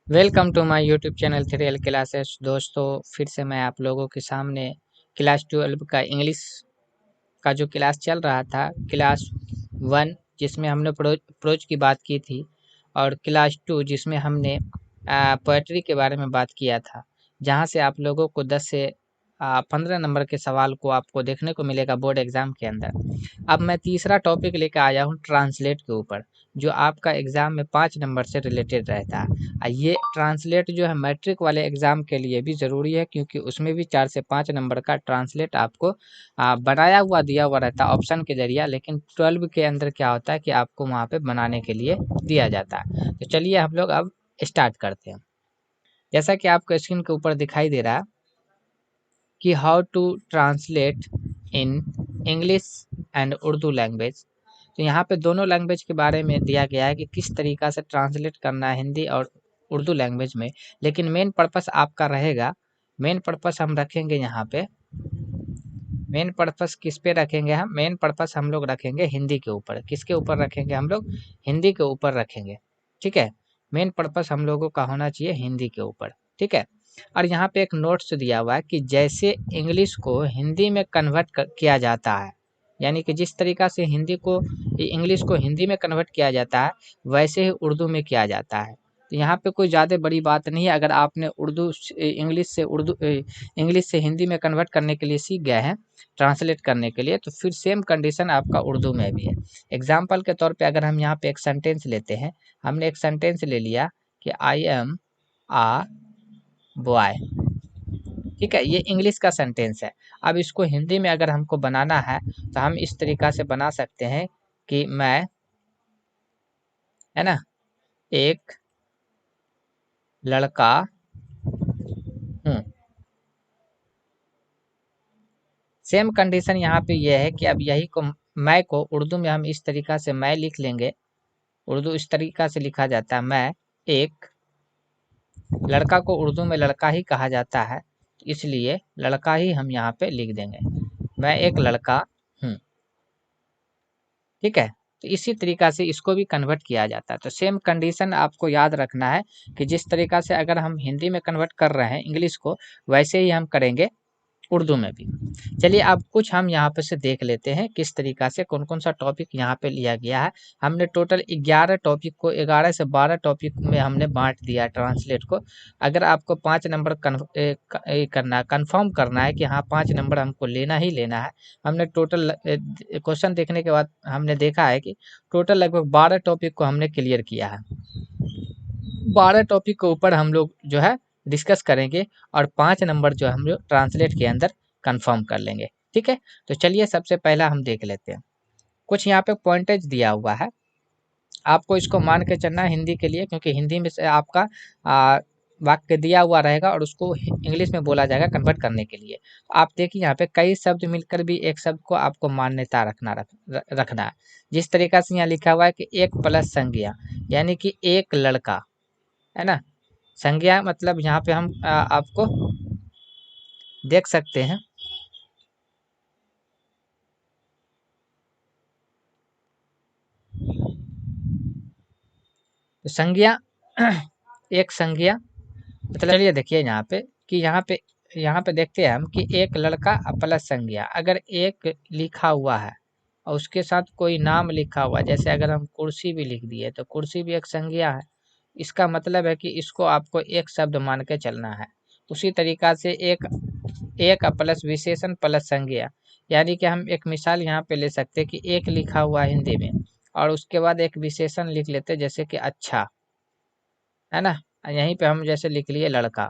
Welcome to my YouTube channel 3L classes. दोस्तों, फिर से मैं आप लोगों के सामने क्लास 12 का इंग्लिश का जो क्लास चल रहा था, क्लास 1 जिसमें हमने प्रोज की बात की थी, और क्लास 2 जिसमें हमने पोएट्री के बारे में बात किया था, जहां से आप लोगों को 10 से 15 नंबर के सवाल को आपको देखने को मिलेगा बोर्ड एग्जाम के अंदर। अब मैं तीसरा टॉपिक लेकर आया हूँ ट्रांसलेट के ऊपर, जो आपका एग्जाम में 5 नंबर से रिलेटेड रहता है। ये ट्रांसलेट जो है मैट्रिक वाले एग्जाम के लिए भी ज़रूरी है, क्योंकि उसमें भी 4 से 5 नंबर का ट्रांसलेट आपको बनाया हुआ दिया हुआ रहता है ऑप्शन के जरिए, लेकिन 12 के अंदर क्या होता है कि आपको वहाँ पे बनाने के लिए दिया जाता है। तो चलिए हम लोग अब स्टार्ट करते हैं। जैसा कि आपको स्क्रीन के ऊपर दिखाई दे रहा है कि how to translate in English and Urdu language. तो यहाँ पे दोनों लैंग्वेज के बारे में दिया गया है कि किस तरीका से ट्रांसलेट करना है हिंदी और उर्दू लैंग्वेज में। लेकिन मेन पर्पस आपका रहेगा, मेन पर्पस हम रखेंगे यहाँ पे, मेन पर्पस किस पे रखेंगे हम? मेन पर्पस हम लोग रखेंगे हिंदी के ऊपर। किसके ऊपर रखेंगे हम लोग? हिंदी के ऊपर रखेंगे। ठीक है, मेन पर्पस हम लोगों का होना चाहिए हिंदी के ऊपर। ठीक है, और यहाँ पे एक नोट्स दिया हुआ है कि जैसे इंग्लिश को हिंदी में कन्वर्ट किया जाता है, यानी कि जिस तरीका से हिंदी को इंग्लिश को हिंदी में कन्वर्ट किया जाता है, वैसे ही उर्दू में किया जाता है। तो यहाँ पे कोई ज़्यादा बड़ी बात नहीं है। अगर आपने इंग्लिश से हिंदी में कन्वर्ट करने के लिए सीख गए हैं, ट्रांसलेट करने के लिए, तो फिर सेम कंडीशन आपका उर्दू में भी है। एग्जाम्पल के तौर पे अगर हम यहाँ पे एक सेंटेंस लेते हैं, हमने एक सेंटेंस ले लिया कि आई एम आ बॉय। ठीक है, ये इंग्लिश का सेंटेंस है। अब इसको हिंदी में अगर हमको बनाना है तो हम इस तरीका से बना सकते हैं कि मैं, है ना, एक लड़का हूँ। सेम कंडीशन यहाँ पे ये है कि अब यही को मैं को उर्दू में हम इस तरीका से मैं लिख लेंगे। उर्दू इस तरीका से लिखा जाता है, मैं एक लड़का को उर्दू में लड़का ही कहा जाता है, इसलिए लड़का ही हम यहाँ पे लिख देंगे, मैं एक लड़का हूँ। ठीक है, तो इसी तरीका से इसको भी कन्वर्ट किया जाता है। तो सेम कंडीशन आपको याद रखना है कि जिस तरीका से अगर हम हिंदी में कन्वर्ट कर रहे हैं इंग्लिश को, वैसे ही हम करेंगे उर्दू में भी। चलिए अब कुछ हम यहाँ पे से देख लेते हैं किस तरीका से कौन कौन सा टॉपिक यहाँ पे लिया गया है। हमने टोटल 11 टॉपिक को 11 से 12 टॉपिक में हमने बांट दिया है ट्रांसलेट को। अगर आपको 5 नंबर करना कंफर्म करना है कि हाँ 5 नंबर हमको लेना ही लेना है, हमने टोटल क्वेश्चन देखने के बाद हमने देखा है कि टोटल लगभग 12 टॉपिक को हमने क्लियर किया है। 12 टॉपिक के ऊपर हम लोग जो है डिस्कस करेंगे, और 5 नंबर जो हम लोग ट्रांसलेट के अंदर कंफर्म कर लेंगे। ठीक है, तो चलिए सबसे पहला हम देख लेते हैं। कुछ यहाँ पे पॉइंटेज दिया हुआ है, आपको इसको मान के चलना है हिंदी के लिए, क्योंकि हिंदी में से आपका वाक्य दिया हुआ रहेगा और उसको इंग्लिश में बोला जाएगा कन्वर्ट करने के लिए। तो आप देखिए यहाँ पे कई शब्द मिलकर भी एक शब्द को आपको मान्यता रखना है। जिस तरीका से यहाँ लिखा हुआ है कि एक प्लस संज्ञा, यानी कि एक लड़का, है ना। संज्ञा मतलब यहाँ पे हम आपको देख सकते हैं, तो संज्ञा एक संज्ञा मतलब, चलिए देखिए यहाँ पे कि यहाँ पे देखते हैं हम कि एक लड़का प्लस संज्ञा। अगर एक लिखा हुआ है और उसके साथ कोई नाम लिखा हुआ है, जैसे अगर हम कुर्सी भी लिख दिए तो कुर्सी भी एक संज्ञा है। इसका मतलब है कि इसको आपको एक शब्द मान के चलना है। उसी तरीका से एक एक प्लस विशेषण प्लस संज्ञा, यानी कि हम एक मिसाल यहाँ पे ले सकते हैं कि एक लिखा हुआ है हिंदी में और उसके बाद एक विशेषण लिख लेते हैं, जैसे कि अच्छा, है ना। यहीं पे हम जैसे लिख लिए लड़का।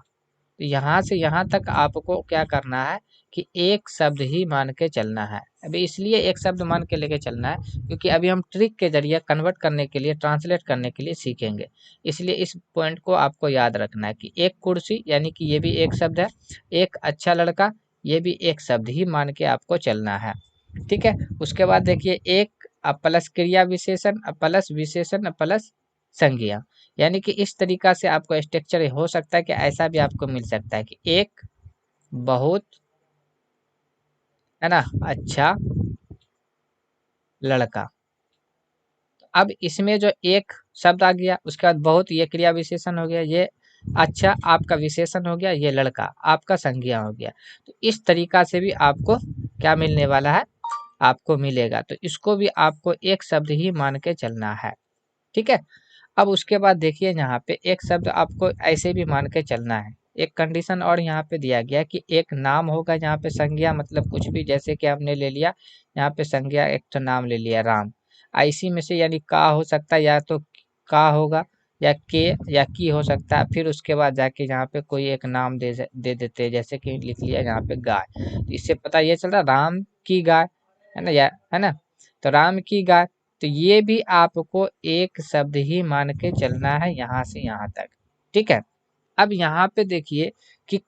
तो यहाँ से यहाँ तक आपको क्या करना है कि एक शब्द ही मान के चलना है। अभी इसलिए एक शब्द मान के लेके चलना है क्योंकि अभी हम ट्रिक के जरिए कन्वर्ट करने के लिए, ट्रांसलेट करने के लिए सीखेंगे। इसलिए इस पॉइंट को आपको याद रखना है कि एक कुर्सी यानी कि ये भी एक शब्द है, एक अच्छा लड़का ये भी एक शब्द ही मान के आपको चलना है। ठीक है, उसके बाद देखिए एक प्लस क्रिया विशेषण प्लस विशेषण प्लस संज्ञा, यानी कि इस तरीका से आपको स्ट्रक्चर हो सकता है कि ऐसा भी आपको मिल सकता है कि एक बहुत, है ना, अच्छा लड़का। अब इसमें जो एक शब्द आ गया, उसके बाद बहुत ये क्रिया विशेषण हो गया, ये अच्छा आपका विशेषण हो गया, ये लड़का आपका संज्ञा हो गया। तो इस तरीका से भी आपको क्या मिलने वाला है, आपको मिलेगा। तो इसको भी आपको एक शब्द ही मान के चलना है, ठीक है। अब उसके बाद देखिए यहाँ पे एक शब्द आपको ऐसे भी मान के चलना है। एक कंडीशन और यहाँ पे दिया गया कि एक नाम होगा यहाँ पे संज्ञा, मतलब कुछ भी, जैसे कि हमने ले लिया यहाँ पे संज्ञा, एक तो नाम ले लिया राम, इसी में से यानी का हो सकता है, या तो का होगा या के या की हो सकता है। फिर उसके बाद जाके यहाँ पे कोई एक नाम दे देते हैं, जैसे कि लिख लिया यहाँ पे गाय। तो इससे पता ये चल रहा राम की गाय, है ना, या है ना। तो राम की गाय, तो ये भी आपको एक शब्द ही मान के चलना है यहाँ से यहाँ तक, ठीक है। अब यहाँ पे देखिए कि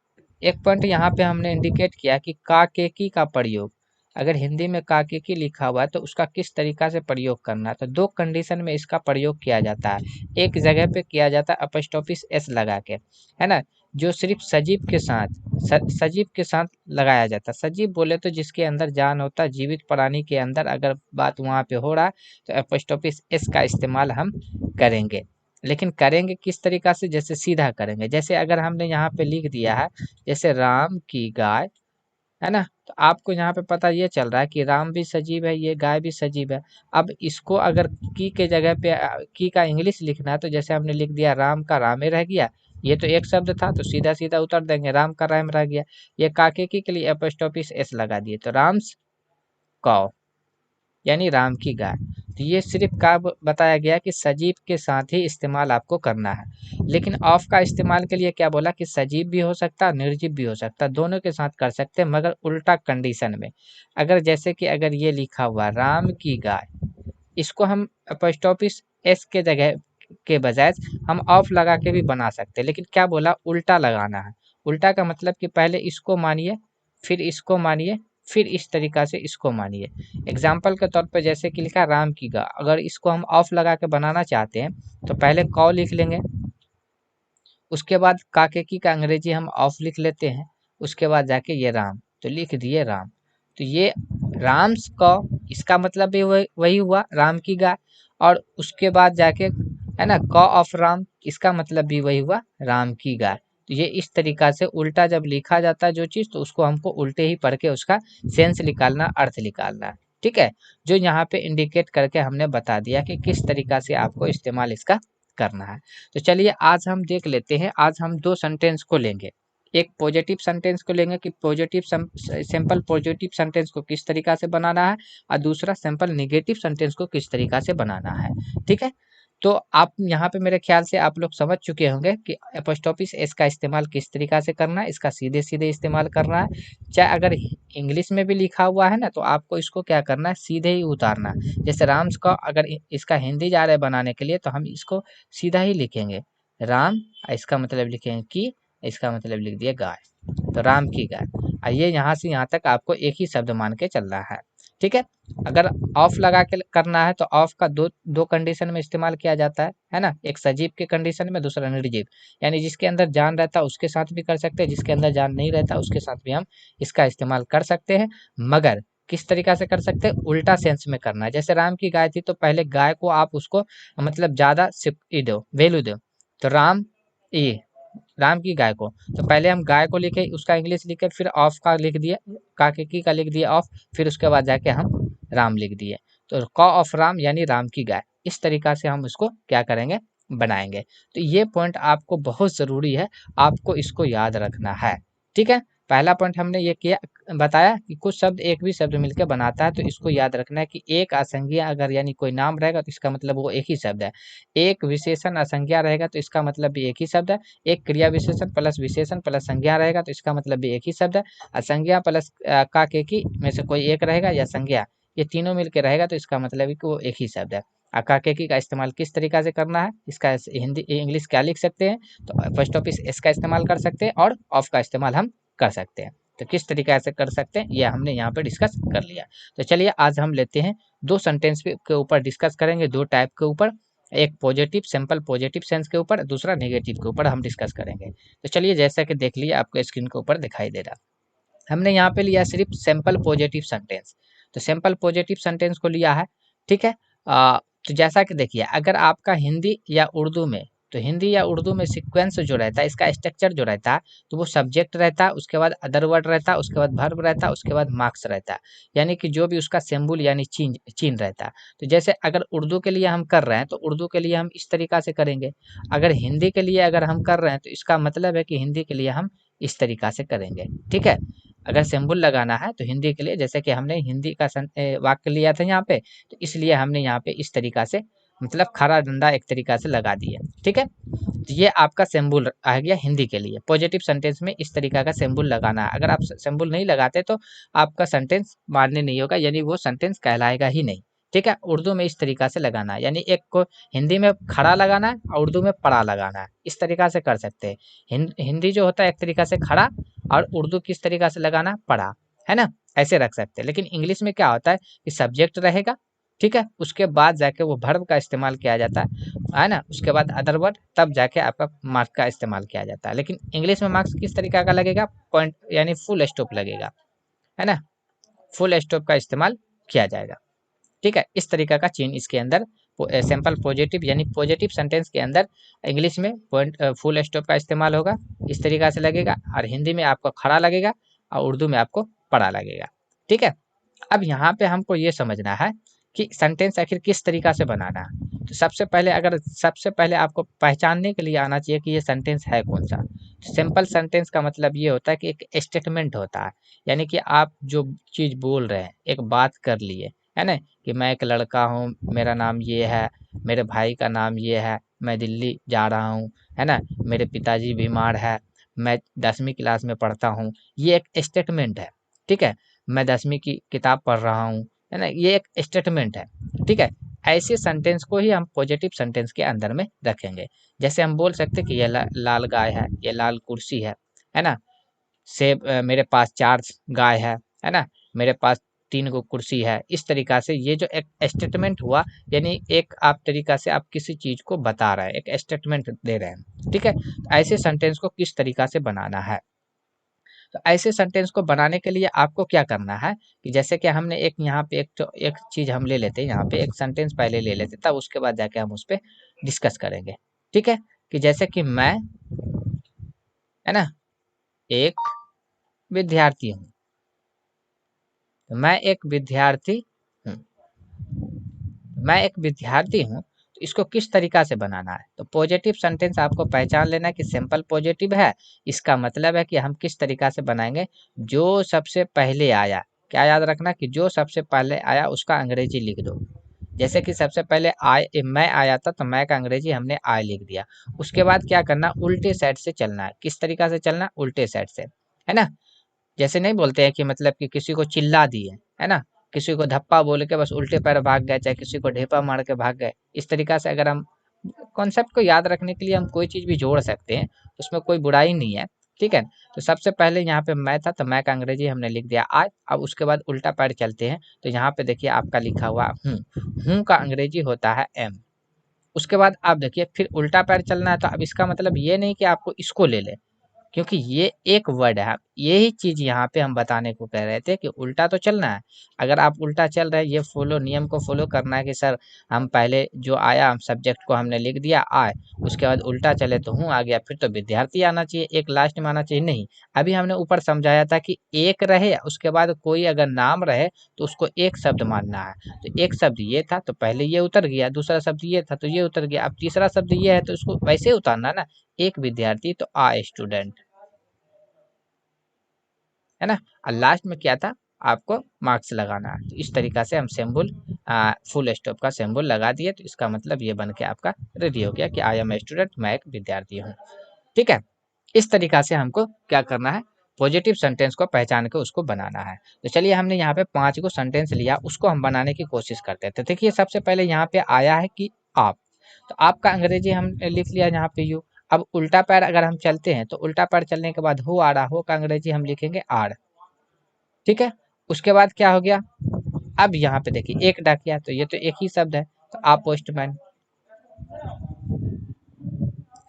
एक पॉइंट यहाँ पे हमने इंडिकेट किया कि का के की का प्रयोग, अगर हिंदी में का के की लिखा हुआ है तो उसका किस तरीका से प्रयोग करना है। तो दो कंडीशन में इसका प्रयोग किया जाता है। एक जगह पे किया जाता है अपस्टॉपिस एस लगा के, है ना, जो सिर्फ सजीव के साथ सजीव के साथ लगाया जाता है। सजीव बोले तो जिसके अंदर जान होता है, जीवित प्राणी के अंदर अगर बात वहाँ पे हो रहा है तो अपस्टॉपिस एस का इस्तेमाल हम करेंगे। लेकिन करेंगे किस तरीका से, जैसे सीधा करेंगे, जैसे अगर हमने यहाँ पे लिख दिया है जैसे राम की गाय, है ना, तो आपको यहाँ पे पता ये चल रहा है कि राम भी सजीव है, ये गाय भी सजीव है। अब इसको अगर की के जगह पे की का इंग्लिश लिखना है तो जैसे हमने लिख दिया राम का रामे रह गया, ये तो एक शब्द था तो सीधा सीधा उतर देंगे राम का राम रह गया। ये काके की के लिए अपस्टॉपिस एस लगा दिए तो राम्स कौ, यानी राम की गाय। तो ये सिर्फ का बताया गया कि सजीव के साथ ही इस्तेमाल आपको करना है। लेकिन ऑफ का इस्तेमाल के लिए क्या बोला कि सजीव भी हो सकता है, निर्जीव भी हो सकता है, दोनों के साथ कर सकते हैं, मगर उल्टा कंडीशन में। अगर जैसे कि अगर ये लिखा हुआ राम की गाय, इसको हम अपॉस्ट्रोफिस एस के जगह के बजाय हम ऑफ लगा के भी बना सकते हैं, लेकिन क्या बोला उल्टा लगाना है। उल्टा का मतलब कि पहले इसको मानिए, फिर इसको मानिए, फिर इस तरीका से इसको मानिए। एग्जाम्पल के तौर पे जैसे कि लिखा राम की गा, अगर इसको हम ऑफ लगा के बनाना चाहते हैं तो पहले कौ लिख लेंगे, उसके बाद काके की का अंग्रेजी हम ऑफ लिख लेते हैं, उसके बाद जाके ये राम, तो लिख दिए राम। तो ये राम्स का इसका मतलब भी वही हुआ राम की गाय, और उसके बाद जाके है ना क ऑफ राम, इसका मतलब भी वही हुआ राम की गाय। तो ये इस तरीका से उल्टा जब लिखा जाता है जो चीज़, तो उसको हमको उल्टे ही पढ़ के उसका सेंस निकालना, अर्थ निकालना है, ठीक है। जो यहाँ पे इंडिकेट करके हमने बता दिया कि किस तरीका से आपको इस्तेमाल इसका करना है। तो चलिए आज हम देख लेते हैं, आज हम दो सेंटेंस को लेंगे। एक पॉजिटिव सेंटेंस को लेंगे कि पॉजिटिव सिंपल पॉजिटिव सेंटेंस को किस तरीका से बनाना है, और दूसरा सिंपल नेगेटिव सेंटेंस को किस तरीका से बनाना है, ठीक है। तो आप यहाँ पे मेरे ख्याल से आप लोग समझ चुके होंगे कि एपोस्ट्रोफिस एस का इस्तेमाल किस तरीका से करना है, इसका सीधे सीधे इस्तेमाल करना है। चाहे अगर इंग्लिश में भी लिखा हुआ है ना, तो आपको इसको क्या करना है, सीधे ही उतारना है। जैसे राम्स का अगर इसका हिंदी जा रहा है बनाने के लिए, तो हम इसको सीधा ही लिखेंगे राम, इसका मतलब लिखेंगे की, इसका मतलब लिख दिया गाय, तो राम की गाय। आइए यहाँ से यहाँ तक आपको एक ही शब्द मान के चलना है, ठीक है। अगर ऑफ लगा के करना है तो ऑफ का दो कंडीशन में इस्तेमाल किया जाता है ना, एक सजीव के कंडीशन में, दूसरा निर्जीव, यानी जिसके अंदर जान रहता है उसके साथ भी कर सकते हैं, जिसके अंदर जान नहीं रहता उसके साथ भी हम इसका इस्तेमाल कर सकते हैं। मगर किस तरीका से कर सकते हैं, उल्टा सेंस में करना है। जैसे राम की गाय थी तो पहले गाय को आप उसको मतलब ज्यादा दो, वैल्यू दो, तो राम ये राम की गाय को, तो पहले हम गाय को लिखे, उसका इंग्लिश लिखे, फिर ऑफ का लिख दिया, काके की का लिख दिया ऑफ, फिर उसके बाद जाके हम राम लिख दिए, तो कॉ ऑफ राम यानी राम की गाय। इस तरीका से हम उसको क्या करेंगे, बनाएंगे। तो ये पॉइंट आपको बहुत ज़रूरी है, आपको इसको याद रखना है, ठीक है। पहला पॉइंट हमने ये किया, बताया कि कुछ शब्द एक भी शब्द मिलकर बनाता है, तो इसको याद रखना है कि एक असंज्ञा अगर यानी कोई नाम रहेगा तो इसका मतलब वो एक ही शब्द है। एक विशेषण असंज्ञा रहेगा तो इसका मतलब भी एक ही शब्द है। एक क्रिया विशेषण प्लस विशेषण प्लस संज्ञा रहेगा तो इसका मतलब भी एक ही शब्द है। असंज्ञा प्लस का के की में से कोई एक रहेगा या संज्ञा, ये तीनों मिलकर रहेगा तो इसका मतलब है कि वो एक ही शब्द है। अकाके का इस्तेमाल किस तरीका से करना है, इसका हिंदी इंग्लिश क्या लिख सकते हैं, तो फर्स्ट ऑफ इस का इस्तेमाल कर सकते हैं और ऑफ का इस्तेमाल हम कर सकते हैं। तो किस तरीके से कर सकते हैं ये हमने यहाँ पर डिस्कस कर लिया। तो चलिए आज हम लेते हैं दो सेंटेंस के ऊपर डिस्कस करेंगे, दो टाइप के ऊपर, एक पॉजिटिव सिंपल पॉजिटिव सेंस के ऊपर, दूसरा नेगेटिव के ऊपर हम डिस्कस करेंगे। तो चलिए जैसा कि देख लिया आपको स्क्रीन के ऊपर दिखाई दे रहा, हमने यहाँ पे लिया सिर्फ सिंपल पॉजिटिव सेंटेंस, तो सिंपल पॉजिटिव सेंटेंस को लिया है, ठीक है। तो जैसा कि देखिए अगर आपका हिंदी या उर्दू में तो हिंदी या उर्दू में सीक्वेंस जो रहता है, इसका स्ट्रक्चर जो रहता है, तो वो सब्जेक्ट रहता है, उसके बाद अदर वर्ड रहता है, उसके बाद वर्ब रहता है, उसके बाद मार्क्स रहता है, यानी कि जो भी उसका सिंबल यानी चिन्ह रहता है। तो जैसे अगर उर्दू के लिए हम कर रहे हैं तो उर्दू के लिए हम इस तरीका से करेंगे, अगर हिंदी के लिए अगर हम कर रहे हैं तो इसका मतलब है कि हिंदी के लिए हम इस तरीका से करेंगे। ठीक है, अगर सिंबल लगाना है तो हिंदी के लिए, जैसे कि हमने हिंदी का वाक्य लिया था यहाँ पे, तो इसलिए हमने यहाँ पे इस तरीका से मतलब खड़ा डंडा एक तरीका से लगा दिया। ठीक है, तो ये आपका सिंबल आ गया हिंदी के लिए। पॉजिटिव सेंटेंस में इस तरीका का सिंबल लगाना है, अगर आप सिंबल नहीं लगाते तो आपका सेंटेंस मान्य नहीं होगा, यानी वो सेंटेंस कहलाएगा ही नहीं। ठीक है, उर्दू में इस तरीका से लगाना है, यानी एक को हिंदी में खड़ा लगाना है और उर्दू में पड़ा लगाना है, इस तरीका से कर सकते हैं। हिंदी जो होता है एक तरीका से खड़ा, और उर्दू किस तरीका से लगाना, पड़ा, है ना, ऐसे रख सकते हैं। लेकिन इंग्लिश में क्या होता है कि सब्जेक्ट रहेगा, ठीक है, उसके बाद जाके वो वर्ब का इस्तेमाल किया जाता है ना, उसके बाद अदर वर्ड, तब जाके आपका मार्क्स का इस्तेमाल किया जाता है। लेकिन इंग्लिश में मार्क्स किस तरीका का लगेगा, पॉइंट यानी फुल स्टॉप लगेगा, है ना, फुल स्टॉप का इस्तेमाल किया जाएगा। ठीक है, इस तरीका का चिन्ह इसके अंदर सिंपल पॉजिटिव यानी पॉजिटिव सेंटेंस के अंदर इंग्लिश में पॉइंट फुल स्टॉप का इस्तेमाल होगा, इस तरीका से लगेगा, और हिंदी में आपको खड़ा लगेगा और उर्दू में आपको पड़ा लगेगा। ठीक है, अब यहाँ पे हमको ये समझना है कि सेंटेंस आखिर किस तरीका से बनाना है। तो सबसे पहले आपको पहचानने के लिए आना चाहिए कि ये सेंटेंस है कौन सा। सिंपल सेंटेंस का मतलब ये होता है कि एक स्टेटमेंट होता है, यानी कि आप जो चीज़ बोल रहे हैं, एक बात कर लिए, है ना, कि मैं एक लड़का हूँ, मेरा नाम ये है, मेरे भाई का नाम ये है, मैं दिल्ली जा रहा हूँ, है ना, मेरे पिताजी बीमार है, मैं 10वीं क्लास में पढ़ता हूँ, ये एक स्टेटमेंट है। ठीक है, मैं 10वीं की किताब पढ़ रहा हूँ, है ना, ये एक स्टेटमेंट है। ठीक है, ऐसे सेंटेंस को ही हम पॉजिटिव सेंटेंस के अंदर में रखेंगे। जैसे हम बोल सकते हैं कि ये लाल गाय है, ये लाल कुर्सी है ना, सेब मेरे पास 4 गाय है ना, मेरे पास 3 गो कुर्सी है। इस तरीका से ये जो एक स्टेटमेंट हुआ, यानी एक आप तरीका से आप किसी चीज़ को बता रहे हैं, एक स्टेटमेंट दे रहे हैं। ठीक है, ऐसे सेंटेंस को किस तरीका से बनाना है, तो ऐसे सेंटेंस को बनाने के लिए आपको क्या करना है कि जैसे कि हमने एक यहाँ पे एक चीज़ हम ले लेते हैं, यहाँ पे एक सेंटेंस पहले ले लेते, तब उसके बाद जाके हम उस पर डिस्कस करेंगे। ठीक है, कि जैसे कि मैं, है ना, एक विद्यार्थी हूँ, तो मैं एक विद्यार्थी हूँ, मैं एक विद्यार्थी हूँ, तो इसको किस तरीका से बनाना है। तो पॉजिटिव सेंटेंस आपको पहचान लेना है कि सिंपल पॉजिटिव है, इसका मतलब है कि हम किस तरीका से बनाएंगे, जो सबसे पहले आया, क्या याद रखना कि जो सबसे पहले आया उसका अंग्रेजी लिख दो। जैसे कि सबसे पहले मैं आया था, तो मैं का अंग्रेजी हमने आई लिख दिया। उसके बाद क्या करना, उल्टे साइड से चलना है। किस तरीका से चलना, उल्टे साइड से, है ना, जैसे नहीं बोलते हैं कि मतलब कि किसी को चिल्ला दिए, है ना, किसी को धप्पा बोल के बस उल्टे पैर भाग गए, चाहे किसी को ढेपा मार के भाग गए। इस तरीका से अगर हम कॉन्सेप्ट को याद रखने के लिए हम कोई चीज़ भी जोड़ सकते हैं, उसमें कोई बुराई नहीं है। ठीक है, तो सबसे पहले यहाँ पे मैं था, तो मैं का अंग्रेजी हमने लिख दिया आई। अब उसके बाद उल्टा पैर चलते हैं, तो यहाँ पे देखिए आपका लिखा हुआ हूँ का अंग्रेजी होता है एम। उसके बाद आप देखिए फिर उल्टा पैर चलना है, तो अब इसका मतलब ये नहीं कि आपको इसको ले ले, क्योंकि ये एक वर्ड है। यही चीज़ यहाँ पे हम बताने को कह रहे थे कि उल्टा तो चलना है। अगर आप उल्टा चल रहे हैं, ये नियम को फॉलो करना है कि सर हम पहले जो आया सब्जेक्ट को हमने लिख दिया आए, उसके बाद उल्टा चले तो हूँ आ गया, फिर तो विद्यार्थी आना चाहिए, एक लास्ट में आना चाहिए। नहीं, अभी हमने ऊपर समझाया था कि एक रहे, उसके बाद कोई अगर नाम रहे तो उसको एक शब्द मानना है। तो एक शब्द ये था तो पहले ये उतर गया, दूसरा शब्द ये था तो ये उतर गया, अब तीसरा शब्द ये है तो उसको वैसे उतारना ना, एक विद्यार्थी तो आ स्टूडेंट, है ना, और लास्ट में क्या था, आपको मार्क्स लगाना है। तो इस तरीका से हम सिंबल फुल स्टॉप का सिंबल लगा दिए, तो इसका मतलब ये बन के आपका रेडी हो गया कि आई एम ए स्टूडेंट, मैं एक विद्यार्थी हूँ। ठीक है, इस तरीका से हमको क्या करना है, पॉजिटिव सेंटेंस को पहचान के उसको बनाना है। तो चलिए हमने यहाँ पे 5 को सेंटेंस लिया, उसको हम बनाने की कोशिश करते हैं। तो देखिए सबसे पहले यहाँ पे आया है कि आप, तो आपका अंग्रेजी हम लिख लिया यहाँ पे यू। अब उल्टा पैर अगर हम चलते हैं, तो उल्टा पैर चलने के बाद हो आ रहा, हो का अंग्रेजी हम लिखेंगे आर। ठीक है, उसके बाद क्या हो गया, अब यहाँ पे देखिए एक डाकिया, तो ये तो एक ही शब्द है, तो आप पोस्टमैन,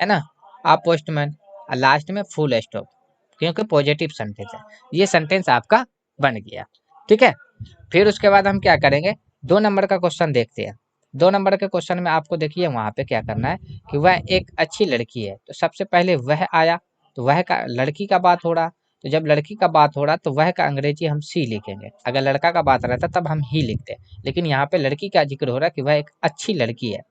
है ना, आप पोस्टमैन, और लास्ट में फुल स्टॉप, क्योंकि पॉजिटिव सेंटेंस है। ये सेंटेंस आपका बन गया। ठीक है, फिर उसके बाद हम क्या करेंगे, 2 नंबर का क्वेश्चन देखते हैं। 2 नंबर के क्वेश्चन में आपको देखिए वहाँ पे क्या करना है कि वह एक अच्छी लड़की है, तो सबसे पहले वह आया, तो वह का लड़की का बात हो रहा, तो जब लड़की का बात हो रहा तो वह का अंग्रेजी हम सी लिखेंगे। अगर लड़का का बात रहता तब हम ही लिखते, लेकिन यहाँ पे लड़की का जिक्र हो रहा है कि वह एक अच्छी लड़की है,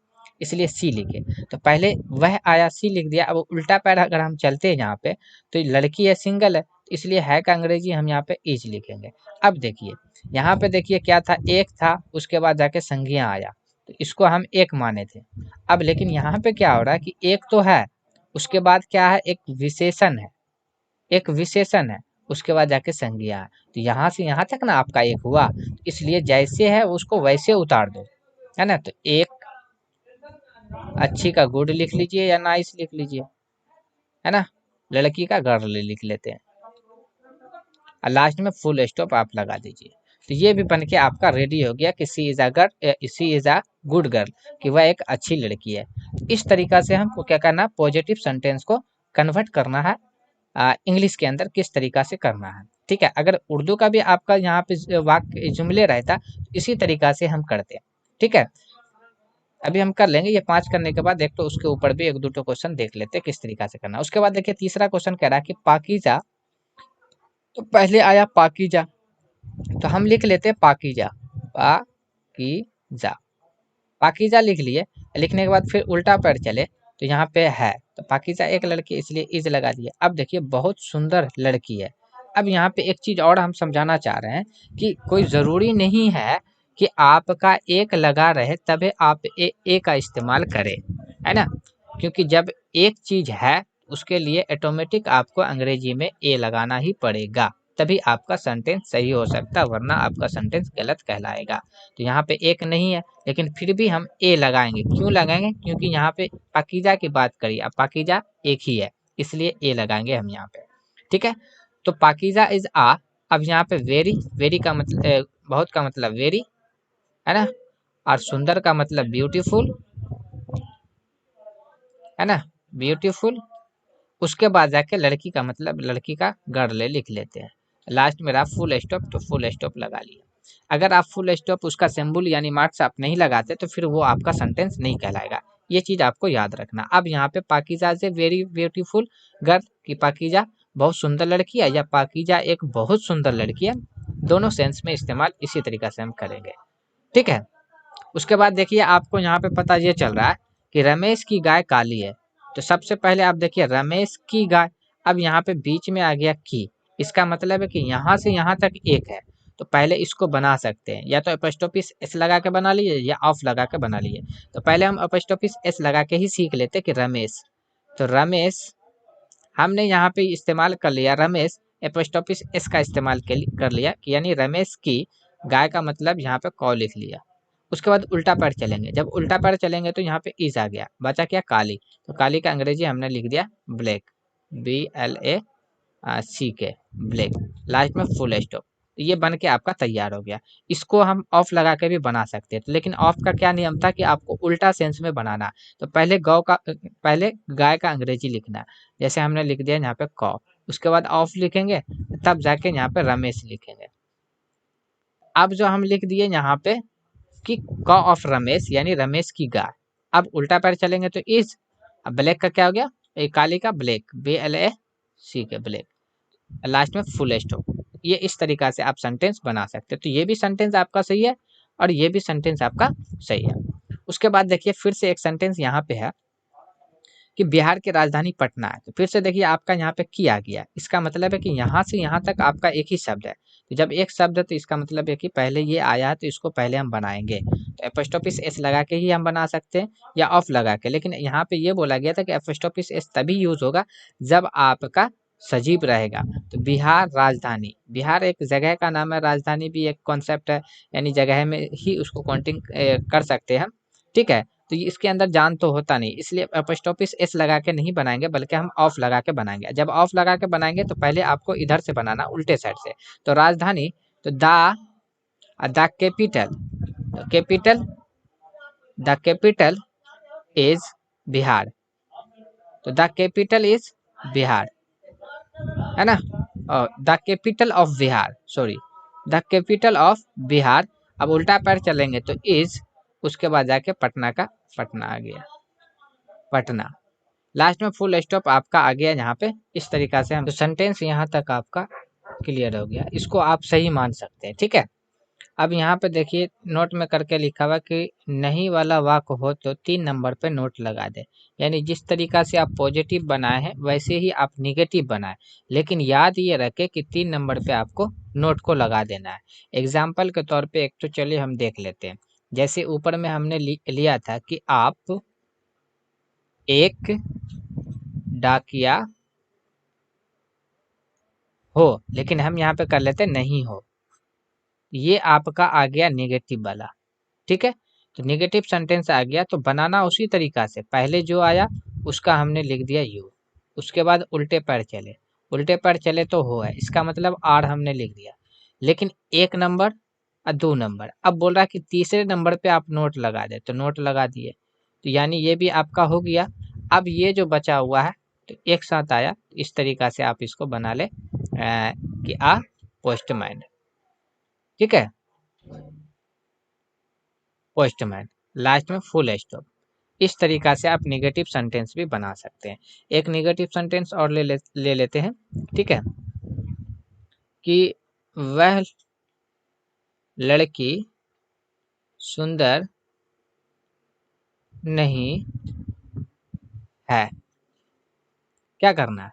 इसलिए सी लिखे। तो पहले वह आया, सी लिख दिया। अब उल्टा पैर अगर हम चलते हैं यहाँ पे, तो लड़की है, सिंगल है, तो इसलिए है का अंग्रेजी हम यहाँ पे इज लिखेंगे। अब देखिए यहाँ पे देखिए क्या था, एक था, उसके बाद जाके संज्ञा आया, तो इसको हम एक माने थे। अब लेकिन यहाँ पे क्या हो रहा है कि एक तो है, उसके बाद क्या है, एक विशेषण है, एक विशेषण है, उसके बाद जाके संज्ञा है। तो यहाँ से यहाँ तक ना आपका एक हुआ, इसलिए जैसे है उसको वैसे उतार दो, है ना। तो एक अच्छी का गुड लिख लीजिए या नाइस लिख लीजिए, है ना। लड़की का गर्ल लिख लेते हैं और लास्ट में फुल स्टॉप आप लगा दीजिए। तो ये भी बन के आपका रेडी हो गया कि she is a girl, she is a good girl, कि वह एक अच्छी लड़की है। तो इस तरीका से हमको क्या करना है, पॉजिटिव सेंटेंस को कन्वर्ट करना है इंग्लिश के अंदर, किस तरीका से करना है। ठीक है, अगर उर्दू का भी आपका यहाँ पे वाक्य जुमले रहता तो इसी तरीका से हम करते हैं। ठीक है, अभी हम कर लेंगे ये 5 करने के बाद एक तो उसके ऊपर भी एक दो क्वेश्चन देख लेते हैं किस तरीका से करना। उसके बाद देखिए तीसरा क्वेश्चन कह रहा है कि पाकीज़ा, तो पहले आया पाकीज़ा, तो हम लिख लेते हैं पाकीज़ा, पाकीज़ा, पाकीज़ा लिख लिए। लिखने के बाद फिर उल्टा पैर चले तो यहाँ पे है, तो पाकीज़ा एक लड़की इसलिए इज लगा दिया। अब देखिए बहुत सुंदर लड़की है। अब यहाँ पे एक चीज और हम समझाना चाह रहे हैं कि कोई जरूरी नहीं है कि आपका एक लगा रहे तभी आप ए का इस्तेमाल करें, है ना। क्योंकि जब एक चीज है उसके लिए ऑटोमेटिक आपको अंग्रेजी में ए लगाना ही पड़ेगा, तभी आपका सेंटेंस सही हो सकता है, वरना आपका सेंटेंस गलत कहलाएगा। तो यहाँ पे एक नहीं है, लेकिन फिर भी हम ए लगाएंगे। क्यों लगाएंगे, क्योंकि यहाँ पे पाकीज़ा की बात करी, अब पाकीज़ा एक ही है, इसलिए ए लगाएंगे हम यहाँ पे। ठीक है, तो पाकीज़ा इज आ। अब यहाँ पे वेरी, वेरी का मतलब बहुत का मतलब वेरी, है ना, और सुंदर का मतलब ब्यूटीफुल, है ना, ब्यूटीफुल। उसके बाद जाके लड़की का मतलब लड़की का गर्ल लिख लेते हैं। लास्ट में रहा फुल स्टॉप, तो फुल स्टॉप लगा लिया। अगर आप फुल स्टॉप उसका सिंबल यानी मार्क्स आप नहीं लगाते तो फिर वो आपका सेंटेंस नहीं कहलाएगा, ये चीज आपको याद रखना। अब यहाँ पे पाकीज़ा से वेरी ब्यूटीफुल गर्ल, की पाकीज़ा बहुत सुंदर लड़की है या पाकीज़ा एक बहुत सुंदर लड़की है, दोनों सेंस में इस्तेमाल इसी तरीका से हम करेंगे। ठीक है, उसके बाद देखिए आपको यहाँ पे पता ये चल रहा है कि रमेश की गाय काली है, तो सबसे पहले आप देखिए रमेश की गाय, अब यहाँ पे बीच में आ गया की, इसका मतलब है कि यहाँ से यहाँ तक एक है, तो पहले इसको बना सकते हैं, या तो एपोस्ट्रोफिस एस लगा के बना लिए या ऑफ लगा के बना लिए। तो पहले हम एपोस्ट्रोफिस एस लगा के ही सीख लेते कि रमेश, तो रमेश हमने यहाँ पे इस्तेमाल कर लिया, रमेश एपोस्ट्रोफिस एस का इस्तेमाल कर लिया कि यानी रमेश की गाय का मतलब यहाँ पे कौ लिख लिया। उसके बाद उल्टा पैर चलेंगे, जब उल्टा पैर चलेंगे तो यहाँ पे इज आ गया, बचा क्या काली, तो काली का अंग्रेजी हमने लिख दिया ब्लैक, BLACK, ब्लैक। लास्ट में फुल स्टॉप, तो ये बन के आपका तैयार हो गया। इसको हम ऑफ लगा के भी बना सकते हैं, तो लेकिन ऑफ का क्या नियम था कि आपको उल्टा सेंस में बनाना, तो पहले गाय का अंग्रेजी लिखना, जैसे हमने लिख दिया यहाँ पे कौ, उसके बाद ऑफ लिखेंगे, तब जाके यहाँ पे रमेश लिखेंगे। अब जो हम लिख दिए यहाँ पे कि कॉ ऑफ रमेश यानी रमेश की गाय, अब उल्टा पैर चलेंगे तो इज, अब ब्लैक का क्या हो गया, एक काली का ब्लैक, BLACK, ब्लैक। लास्ट में फुल स्टॉप। ये इस तरीका से आप सेंटेंस बना सकते हैं, तो ये भी सेंटेंस आपका सही है और ये भी सेंटेंस आपका सही है। उसके बाद देखिए फिर से एक सेंटेंस यहाँ पे है कि बिहार की राजधानी पटना है, तो फिर से देखिए आपका यहाँ पे की आ गया, इसका मतलब है कि यहाँ से यहाँ तक आपका एक ही शब्द है, तो जब एक शब्द है तो इसका मतलब है कि पहले ये आया है तो इसको पहले हम बनाएंगे, तो एपोस्ट्रोफिस एस लगा के ही हम बना सकते हैं या ऑफ लगा के, लेकिन यहाँ पे ये बोला गया था कि एपोस्ट्रोफिस एस तभी यूज होगा जब आपका सजीव रहेगा। तो बिहार राजधानी, बिहार एक जगह का नाम है, राजधानी भी एक कॉन्सेप्ट है, यानी जगह में ही उसको काउंटिंग कर सकते हैं। ठीक है, तो इसके अंदर जान तो होता नहीं, इसलिए एपोस्ट्रोफिस एस लगा के नहीं बनाएंगे बल्कि हम ऑफ लगा के बनाएंगे। जब ऑफ लगा के बनाएंगे तो पहले आपको इधर से बनाना उल्टे साइड से, तो राजधानी, तो द कैपिटल, तो capital, the capital is Bihar, तो द कैपिटल इज बिहार, है ना, the capital of Bihar, sorry, the capital of Bihar. अब उल्टा पैर चलेंगे तो इज, उसके बाद जाके पटना का पटना आ गया, पटना। लास्ट में फुल स्टॉप आपका आ गया यहाँ पे। इस तरीका से हम तो सेंटेंस यहाँ तक आपका क्लियर हो गया, इसको आप सही मान सकते हैं। ठीक है, अब यहाँ पे देखिए नोट में करके लिखा हुआ कि नहीं वाला वाक्य हो तो 3 नंबर पे नोट लगा दे। यानी जिस तरीका से आप पॉजिटिव बनाए हैं वैसे ही आप निगेटिव बनाए, लेकिन याद ये रखे कि 3 नंबर पे आपको नोट को लगा देना है। एग्जाम्पल के तौर पे एक तो चलिए हम देख लेते हैं। जैसे ऊपर में हमने लिया था कि आप एक डाकिया हो, लेकिन हम यहाँ पे कर लेते नहीं हो। ये आपका आ गया नेगेटिव वाला। ठीक है, तो नेगेटिव सेंटेंस आ गया तो बनाना उसी तरीका से, पहले जो आया उसका हमने लिख दिया यू, उसके बाद उल्टे पैर चले, उल्टे पैर चले तो हो है, इसका मतलब आर हमने लिख दिया। लेकिन 1 नंबर और 2 नंबर, अब बोल रहा है कि तीसरे नंबर पे आप नोट लगा दे, तो नोट लगा दिए, तो यानी ये भी आपका हो गया। अब ये जो बचा हुआ है तो एक साथ आया, इस तरीका से आप इसको बना ले कि आ पोस्टमैन। ठीक है, पोस्टमैन, लास्ट में फुल स्टॉप। इस तरीका से आप नेगेटिव सेंटेंस भी बना सकते हैं। एक नेगेटिव सेंटेंस और ले लेते हैं। ठीक है, कि वह लड़की सुंदर नहीं है। क्या करना है,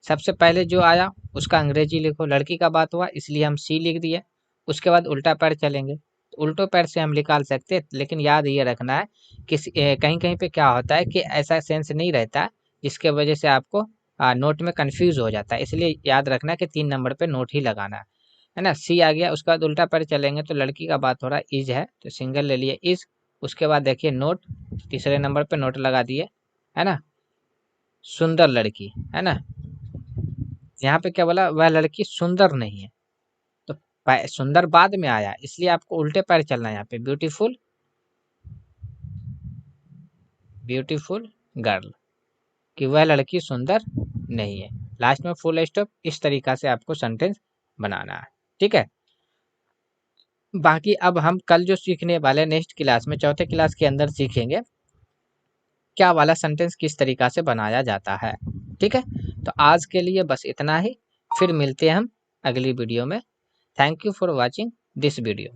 सबसे पहले जो आया उसका अंग्रेजी लिखो, लड़की का बात हुआ इसलिए हम सी लिख दिए, उसके बाद उल्टा पैर चलेंगे, तो उल्टो पैर से हम निकाल सकते हैं, लेकिन याद ये रखना है कि कहीं कहीं पे क्या होता है कि ऐसा सेंस नहीं रहता, जिसके वजह से आपको नोट में कंफ्यूज हो जाता है। इसलिए याद रखना कि 3 नंबर पे नोट ही लगाना है ना। सी आ गया, उसके बाद उल्टा पैर चलेंगे तो लड़की का बात हो रहा है इज है, तो सिंगल ले लिए इज, उसके बाद देखिए नोट, तीसरे नंबर पे नोट लगा दिए, है ना, सुंदर लड़की, है ना। यहाँ पे क्या बोला, वह लड़की सुंदर नहीं है, तो सुंदर बाद में आया, इसलिए आपको उल्टे पैर चलना है। यहाँ पे ब्यूटीफुल, ब्यूटीफुल गर्ल, कि वह लड़की सुंदर नहीं है, लास्ट में फुल स्टॉप। इस तरीका से आपको सेंटेंस बनाना है। ठीक है, बाकी अब हम कल जो सीखने वाले नेक्स्ट क्लास में, चौथे क्लास के अंदर सीखेंगे क्या वाला सेंटेंस किस तरीका से बनाया जाता है। ठीक है, तो आज के लिए बस इतना ही, फिर मिलते हैं हम अगली वीडियो में। Thank you for watching this video.